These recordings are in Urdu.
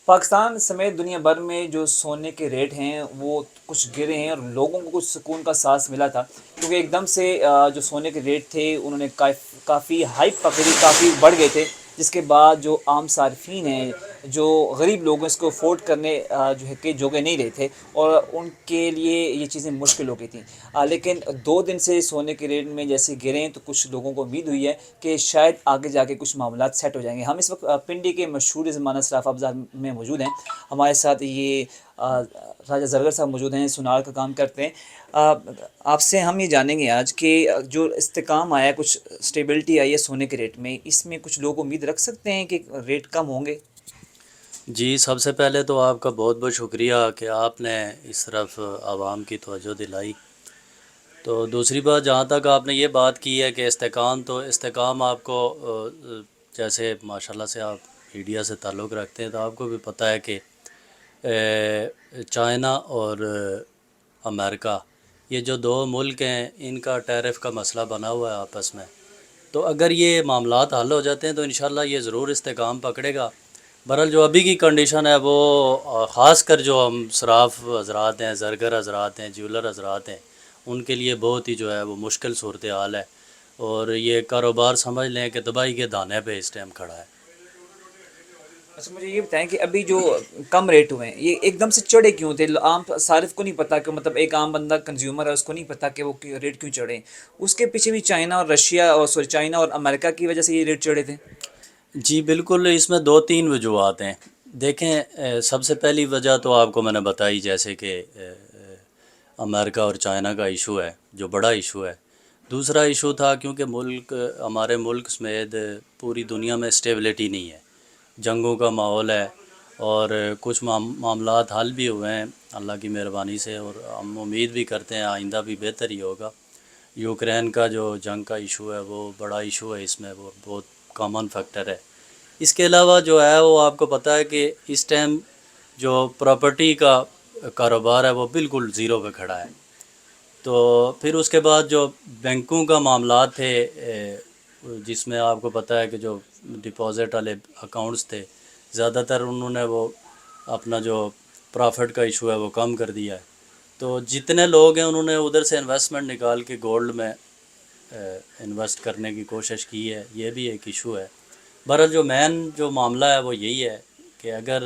پاکستان سمیت دنیا بھر میں جو سونے کے ریٹ ہیں وہ کچھ گرے ہیں، اور لوگوں کو کچھ سکون کا سانس ملا تھا، کیونکہ ایک دم سے جو سونے کے ریٹ تھے انہوں نے کافی ہائپ پکڑی، کافی بڑھ گئے تھے، جس کے بعد جو عام صارفین ہیں، جو غریب لوگ ہیں، اس کو افورڈ کرنے جو ہے کہ جوگے نہیں رہے تھے، اور ان کے لیے یہ چیزیں مشکل ہو گئی تھیں۔ لیکن 2 دن سے سونے کے ریٹ میں جیسے گرے ہیں تو کچھ لوگوں کو امید ہوئی ہے کہ شاید آگے جا کے کچھ معاملات سیٹ ہو جائیں گے۔ ہم اس وقت پنڈی کے مشہور زمانہ صراف افزار میں موجود ہیں۔ ہمارے ساتھ یہ راجہ زرگر صاحب موجود ہیں، سونار کا کام کرتے ہیں۔ آپ سے ہم یہ جانیں گے آج کہ جو استحکام آیا ہے، کچھ اسٹیبلٹی آئی ہے سونے کے ریٹ میں، اس میں کچھ لوگ امید رکھ سکتے ہیں کہ ریٹ کم ہوں گے؟ جی، سب سے پہلے تو آپ کا بہت بہت شکریہ کہ آپ نے اس طرف عوام کی توجہ دلائی۔ تو دوسری بات، جہاں تک آپ نے یہ بات کی ہے کہ استحکام، تو استحکام آپ کو جیسے ماشاءاللہ سے آپ میڈیا سے تعلق رکھتے ہیں تو آپ کو بھی پتہ ہے کہ چائنا اور امریکہ، یہ جو دو ملک ہیں، ان کا ٹیرف کا مسئلہ بنا ہوا ہے آپس میں۔ تو اگر یہ معاملات حل ہو جاتے ہیں تو انشاءاللہ یہ ضرور استحکام پکڑے گا۔ بہرحال جو ابھی کی کنڈیشن ہے وہ خاص کر جو ہم صراف حضرات ہیں، زرگر حضرات ہیں، جیولر حضرات ہیں، ان کے لیے بہت ہی جو ہے وہ مشکل صورتحال ہے، اور یہ کاروبار سمجھ لیں کہ تباہی کے دانے پہ اس ٹائم کھڑا ہے۔ اچھا، مجھے یہ بتائیں کہ ابھی جو کم ریٹ ہوئے ہیں یہ ایک دم سے چڑھے کیوں تھے؟ عام صارف کو نہیں پتا، کہ مطلب ایک عام بندہ کنزیومر ہے، اس کو نہیں پتا کہ وہ ریٹ کیوں چڑھے؟ اس کے پیچھے بھی چائنا اور رشیا، اور سوری چائنا اور امریکہ کی وجہ سے یہ ریٹ چڑھے تھے؟ جی بالکل، اس میں دو تین وجوہات ہیں۔ دیکھیں، سب سے پہلی وجہ تو آپ کو میں نے بتائی، جیسے کہ امریکہ اور چائنا کا ایشو ہے، جو بڑا ایشو ہے۔ دوسرا ایشو تھا کیونکہ ہمارے ملک سمیت پوری دنیا میں اسٹیبلٹی نہیں ہے، جنگوں کا ماحول ہے، اور کچھ معاملات حل بھی ہوئے ہیں اللہ کی مہربانی سے، اور ہم امید بھی کرتے ہیں آئندہ بھی بہتر ہی ہوگا۔ یوکرین کا جو جنگ کا ایشو ہے وہ بڑا ایشو ہے، اس میں وہ بہت کامن فیکٹر ہے۔ اس کے علاوہ جو ہے وہ آپ کو پتہ ہے کہ اس ٹائم جو پراپرٹی کا کاروبار ہے وہ بالکل زیرو پہ کھڑا ہے۔ تو پھر اس کے بعد جو بینکوں کا معاملات تھے، جس میں آپ کو پتہ ہے کہ جو ڈپازٹ والے اکاؤنٹس تھے، زیادہ تر انہوں نے وہ اپنا جو پرافٹ کا ایشو ہے وہ کم کر دیا ہے۔ تو جتنے لوگ ہیں انہوں نے ادھر سے انویسٹمنٹ نکال کے گولڈ میں انویسٹ کرنے کی کوشش کی ہے، یہ بھی ایک ایشو ہے۔ بہرحال جو مین جو معاملہ ہے وہ یہی ہے کہ اگر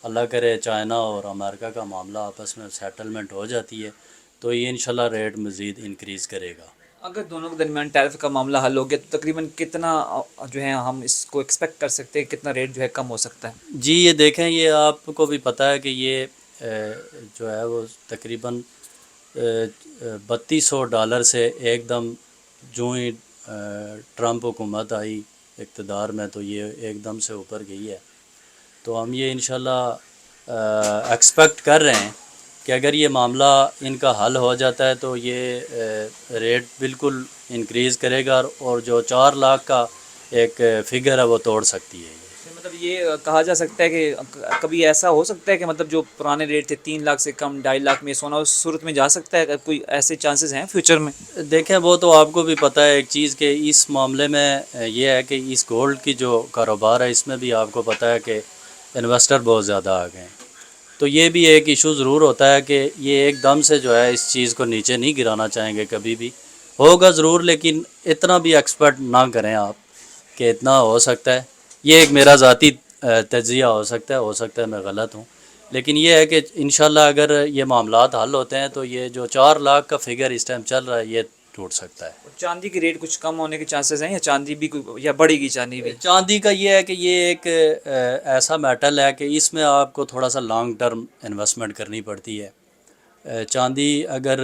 اللہ کرے چائنا اور امریکہ کا معاملہ آپس میں سیٹلمنٹ ہو جاتی ہے تو یہ انشاءاللہ ریٹ مزید انکریز کرے گا۔ اگر دونوں کے درمیان ٹیرف کا معاملہ حل ہو گیا تو تقریباً کتنا جو ہے ہم اس کو ایکسپیکٹ کر سکتے ہیں، کتنا ریٹ جو ہے کم ہو سکتا ہے؟ جی یہ دیکھیں، یہ آپ کو بھی پتہ ہے کہ یہ جو ہے وہ تقریباً $3200 سے ایک دم جو ہی ٹرمپ حکومت آئی اقتدار میں تو یہ ایک دم سے اوپر گئی ہے۔ تو ہم یہ انشاءاللہ ایکسپیکٹ کر رہے ہیں کہ اگر یہ معاملہ ان کا حل ہو جاتا ہے تو یہ ریٹ بالکل انکریز کرے گا، اور جو 4 لاکھ کا ایک فگر ہے وہ توڑ سکتی ہے۔ مطلب یہ کہا جا سکتا ہے کہ کبھی ایسا ہو سکتا ہے کہ مطلب جو پرانے ریٹ تھے 3 لاکھ سے کم 2.5 لاکھ میں سونا اس صورت میں جا سکتا ہے؟ کوئی ایسے چانسز ہیں فیوچر میں؟ دیکھیں، وہ تو آپ کو بھی پتہ ہے ایک چیز کہ اس معاملے میں یہ ہے کہ اس گولڈ کی جو کاروبار ہے اس میں بھی آپ کو پتہ ہے کہ انویسٹر بہت زیادہ آ گئے ہیں۔ تو یہ بھی ایک ایشو ضرور ہوتا ہے کہ یہ ایک دم سے جو ہے اس چیز کو نیچے نہیں گرانا چاہیں گے، کبھی بھی ہوگا ضرور، لیکن اتنا بھی ایکسپیکٹ نہ کریں آپ کہ اتنا ہو سکتا ہے۔ یہ ایک میرا ذاتی تجزیہ ہو سکتا ہے میں غلط ہوں، لیکن یہ ہے کہ انشاءاللہ اگر یہ معاملات حل ہوتے ہیں تو یہ جو 4 لاکھ کا فگر اس ٹائم چل رہا ہے یہ ٹوٹ سکتا ہے۔ چاندی کی ریٹ کچھ کم ہونے کے چانسز ہیں، یا چاندی بھی یا بڑھے گی چاندی بھی؟ چاندی کا یہ ہے کہ یہ ایک ایسا میٹل ہے کہ اس میں آپ کو تھوڑا سا لانگ ٹرم انویسٹمنٹ کرنی پڑتی ہے۔ چاندی اگر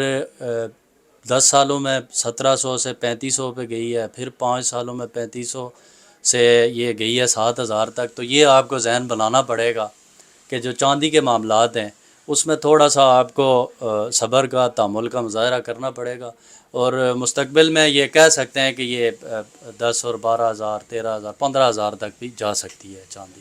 10 سالوں میں 1700 سے 3500 پہ گئی ہے، پھر 5 سالوں میں 3500 سے یہ گئی ہے 7000 تک، تو یہ آپ کو ذہن بنانا پڑے گا کہ جو چاندی کے معاملات ہیں اس میں تھوڑا سا آپ کو صبر کا، تحمل کا مظاہرہ کرنا پڑے گا، اور مستقبل میں یہ کہہ سکتے ہیں کہ یہ 10 اور 12 ہزار 13 ہزار 15 ہزار تک بھی جا سکتی ہے چاندی۔